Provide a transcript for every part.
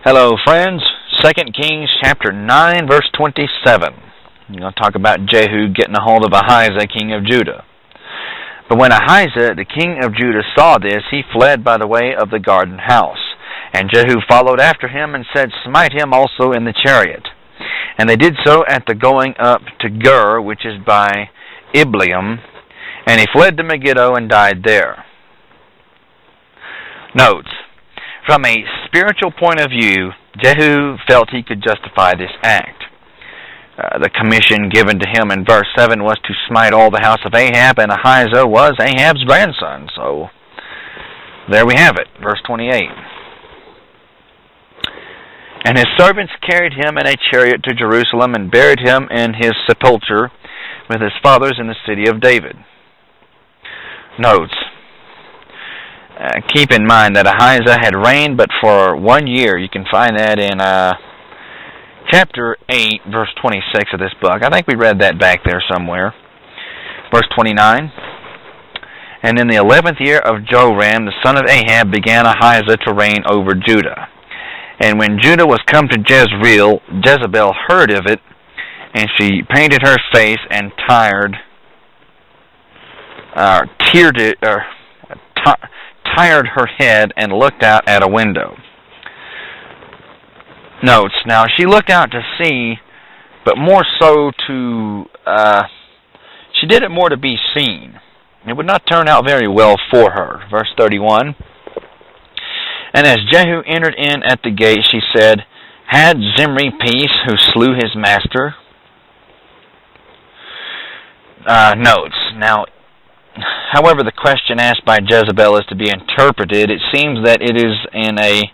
Hello, friends. 2 Kings chapter 9, verse 27. We're going to talk about Jehu getting a hold of Ahijah, king of Judah. But when Ahijah, the king of Judah, saw this, he fled by the way of the garden house. And Jehu followed after him and said, Smite him also in the chariot. And they did so at the going up to Gur, which is by Ibleam. And he fled to Megiddo and died there. Notes. From a spiritual point of view, Jehu felt he could justify this act. The commission given to him in verse 7 was to smite all the house of Ahab, and Ahijah was Ahab's grandson. So, there we have it, verse 28. And his servants carried him in a chariot to Jerusalem and buried him in his sepulchre with his fathers in the city of David. Notes. Keep in mind that Ahijah had reigned but for 1 year. You can find that in chapter 8, verse 26 of this book. I think we read that back there somewhere. Verse 29. And in the 11th year of Joram, the son of Ahab, began Ahijah to reign over Judah. And when Judah was come to Jezreel, Jezebel heard of it, and she painted her face and tired her head and looked out at a window. Notes. Now, she looked out to see, but more so to, she did it more to be seen. It would not turn out very well for her. Verse 31. And as Jehu entered in at the gate, she said, Had Zimri peace who slew his master? Notes. Now, however the question asked by Jezebel is to be interpreted, it seems that it is in a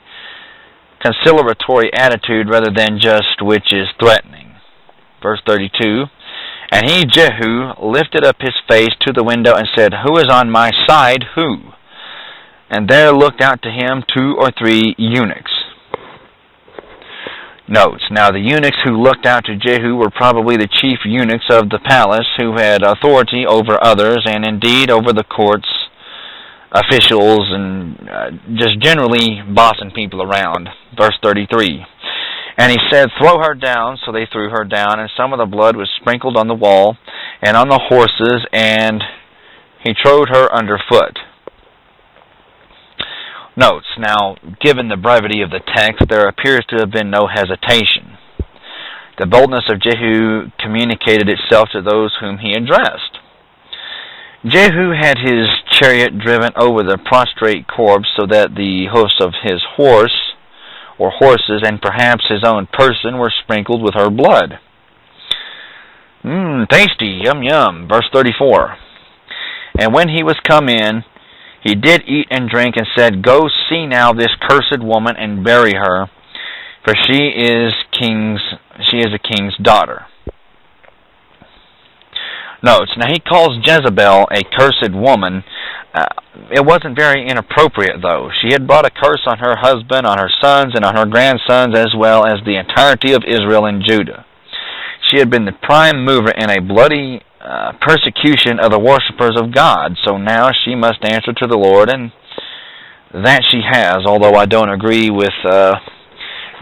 conciliatory attitude rather than just which is threatening. Verse 32, And he, Jehu, lifted up his face to the window and said, Who is on my side, who? And there looked out to him 2 or 3 eunuchs. Notes. Now the eunuchs who looked out to Jehu were probably the chief eunuchs of the palace who had authority over others and indeed over the courts, officials, and just generally bossing people around. Verse 33. And he said, Throw her down. So they threw her down, and some of the blood was sprinkled on the wall and on the horses, and he trode her underfoot. Notes. Now, given the brevity of the text, there appears to have been no hesitation. The boldness of Jehu communicated itself to those whom he addressed. Jehu had his chariot driven over the prostrate corpse so that the hoofs of his horse, or horses, and perhaps his own person were sprinkled with her blood. Tasty, yum yum. Verse 34. And when he was come in, he did eat and drink and said, Go see now this cursed woman and bury her, for she is a king's daughter. Notes. Now he calls Jezebel a cursed woman. It wasn't very inappropriate, though. She had brought a curse on her husband, on her sons, and on her grandsons, as well as the entirety of Israel and Judah. She had been the prime mover in a bloody persecution of the worshippers of God, so now she must answer to the Lord, and that she has, although I don't agree with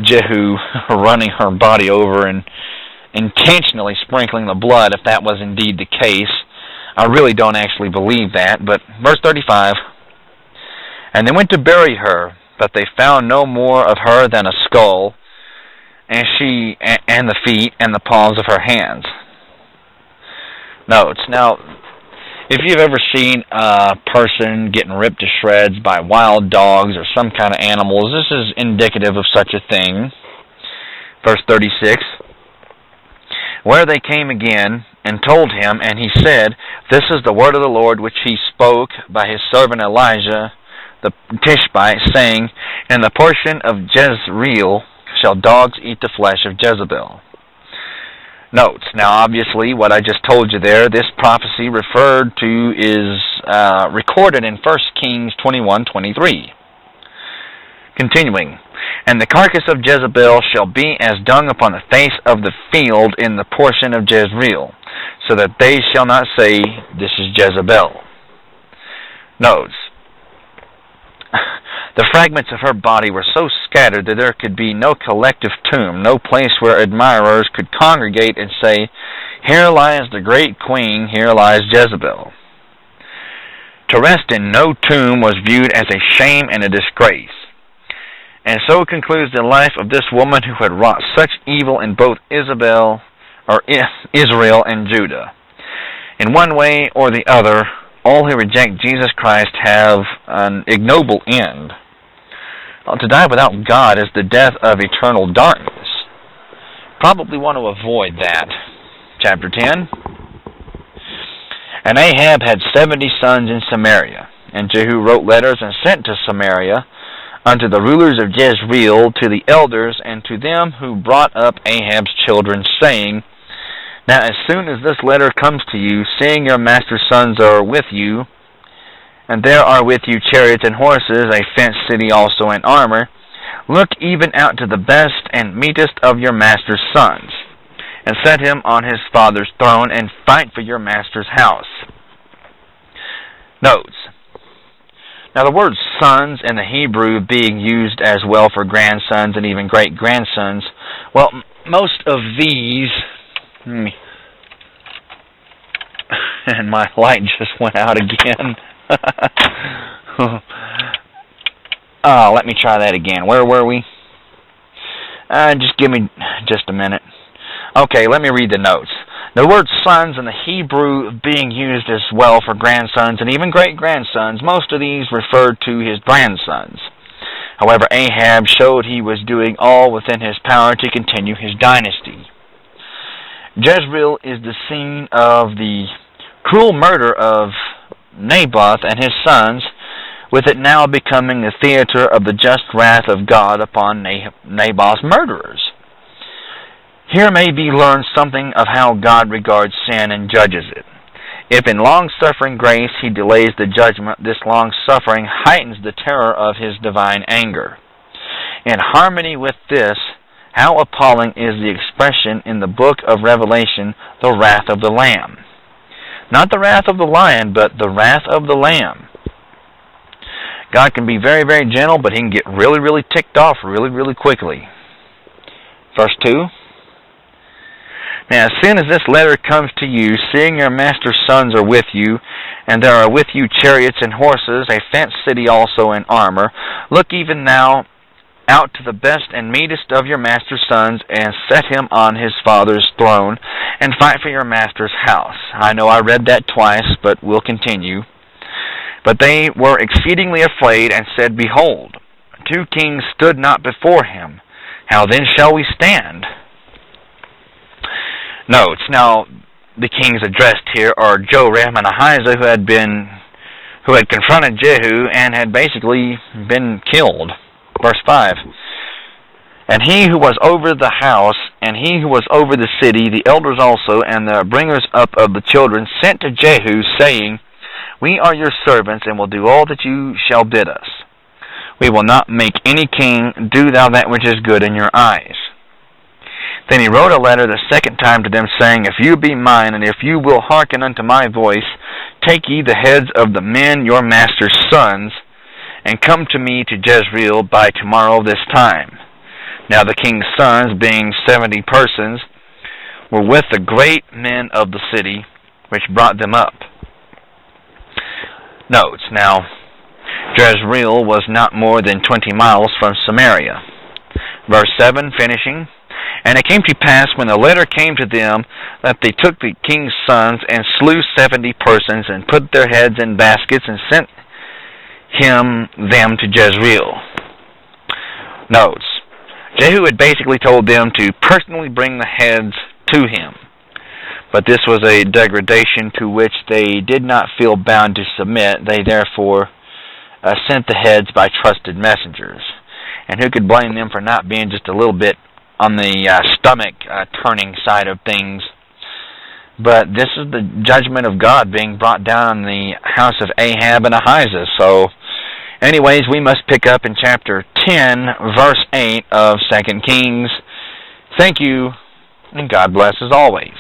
Jehu running her body over and intentionally sprinkling the blood, if that was indeed the case. I really don't actually believe that, but verse 35, And they went to bury her, but they found no more of her than a skull, and the feet and the palms of her hands. Notes. Now, if you've ever seen a person getting ripped to shreds by wild dogs or some kind of animals, this is indicative of such a thing. Verse 36, Where they came again and told him, and he said, This is the word of the Lord which he spoke by his servant Elijah the Tishbite, saying, In the portion of Jezreel shall dogs eat the flesh of Jezebel. Notes. Now, obviously, what I just told you there, this prophecy referred to is recorded in 1 Kings 21:23. Continuing, And the carcass of Jezebel shall be as dung upon the face of the field in the portion of Jezreel, so that they shall not say, This is Jezebel. Notes. The fragments of her body were so scattered that there could be no collective tomb, no place where admirers could congregate and say, "Here lies the great queen, here lies Jezebel." To rest in no tomb was viewed as a shame and a disgrace. And so concludes the life of this woman who had wrought such evil in both Israel and Judah. In one way or the other, all who reject Jesus Christ have an ignoble end. To die without God is the death of eternal darkness. Probably want to avoid that. Chapter 10. And Ahab had 70 sons in Samaria. And Jehu wrote letters and sent to Samaria unto the rulers of Jezreel, to the elders, and to them who brought up Ahab's children, saying, Now as soon as this letter comes to you, seeing your master's sons are with you, and there are with you chariots and horses, a fenced city also in armor, look even out to the best and meetest of your master's sons, and set him on his father's throne, and fight for your master's house. Notes. Now the word sons in the Hebrew being used as well for grandsons and even great-grandsons, well, most of these... And my light just went out again. Let me try that again. Where were we? Just give me just a minute. Okay, let me read the notes. The word sons in the Hebrew being used as well for grandsons and even great-grandsons, most of these referred to his grandsons. However, Ahab showed he was doing all within his power to continue his dynasty. Jezreel is the scene of the cruel murder of Naboth and his sons, with it now becoming the theater of the just wrath of God upon Naboth's murderers. Here may be learned something of how God regards sin and judges it. If in long-suffering grace he delays the judgment, this long-suffering heightens the terror of his divine anger. In harmony with this, how appalling is the expression in the book of Revelation, the wrath of the Lamb. Not the wrath of the lion, but the wrath of the Lamb. God can be very, very gentle, but he can get really, really ticked off really, really quickly. Verse 2. Now, as soon as this letter comes to you, seeing your master's sons are with you, and there are with you chariots and horses, a fenced city also in armor, look even now out to the best and meetest of your master's sons, and set him on his father's throne, and fight for your master's house. I know I read that twice, but we'll continue. But they were exceedingly afraid, and said, Behold, 2 kings stood not before him. How then shall we stand? Notes. Now, the kings addressed here are Joram and Ahijah, who had confronted Jehu and had basically been killed. Verse 5. And he who was over the house, and he who was over the city, the elders also, and the bringers up of the children, sent to Jehu, saying, We are your servants, and will do all that you shall bid us. We will not make any king. Do thou that which is good in your eyes. Then he wrote a letter the second time to them, saying, If you be mine, and if you will hearken unto my voice, take ye the heads of the men your master's sons, and come to me to Jezreel by tomorrow this time. Now the king's sons, being 70 persons, were with the great men of the city, which brought them up. Notes. Now, Jezreel was not more than 20 miles from Samaria. Verse 7, finishing. And it came to pass, when the letter came to them, that they took the king's sons, and slew 70 persons, and put their heads in baskets, and sent them to Jezreel. Notes. Jehu had basically told them to personally bring the heads to him. But this was a degradation to which they did not feel bound to submit. They therefore sent the heads by trusted messengers. And who could blame them for not being just a little bit on the stomach-turning side of things? But this is the judgment of God being brought down on the house of Ahab and Ahijah. So, anyways, we must pick up in chapter 10, verse 8 of 2 Kings. Thank you, and God bless as always.